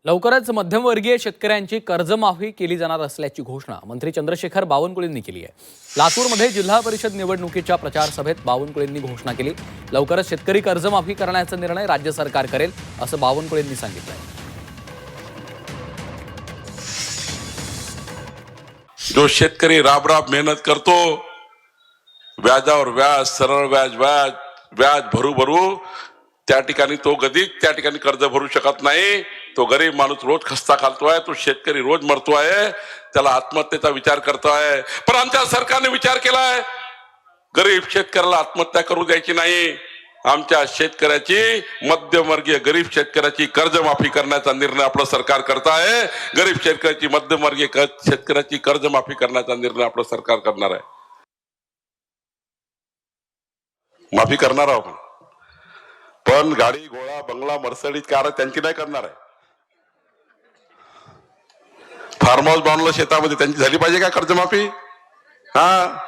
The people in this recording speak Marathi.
लवकरच मध्यमवर्गीय शेतकऱ्यांची कर्जमाफी केली जाणार असल्याची घोषणा मंत्री चंद्रशेखर बावनकुळेंनी केली आहे। लातूरमध्ये जिल्हा परिषद निवडणुकीच्या प्रचार सभेत बावनकुळेंनी घोषणा केली। लवकरच शेतकरी कर्जमाफी करण्याचा निर्णय राज्य सरकार करेल असं बावनकुळेंनी सांगितलं। जो शेतकरी राब मेहनत करतो, व्याजावर व्याज, सरळ व्याज व्याज व्याज भरू त्या ठिकाणी तो कधीच त्या ठिकाणी कर्ज भरू शकत नाही। तो गरीब माणूस रोज खस्ता खालतोय, तो शेतकरी रोज मरतोय, त्याला आत्महत्येचा विचार करतोय। पण आमच्या सरकारने विचार केलाय, गरीब शेतकऱ्याला आत्महत्या करू द्यायची नाही। आमच्या शेतकऱ्याची, मध्यमवर्गीय गरीब शेतकऱ्याची कर्जमाफी करण्याचा निर्णय आपलं सरकार करत आहे। गरीब शेतकऱ्याची, मध्यमवर्गीय शेतकऱ्याची कर्जमाफी करण्याचा निर्णय आपलं सरकार करणार आहे। माफी करणार आहोत, पण गाडी, घोडा, बंगला, मर्सिडीज कार त्यांची नाही करणार आहे। फार्म हाऊस बांधलं शेतामध्ये, त्यांची झाली पाहिजे का कर्जमाफी? हा,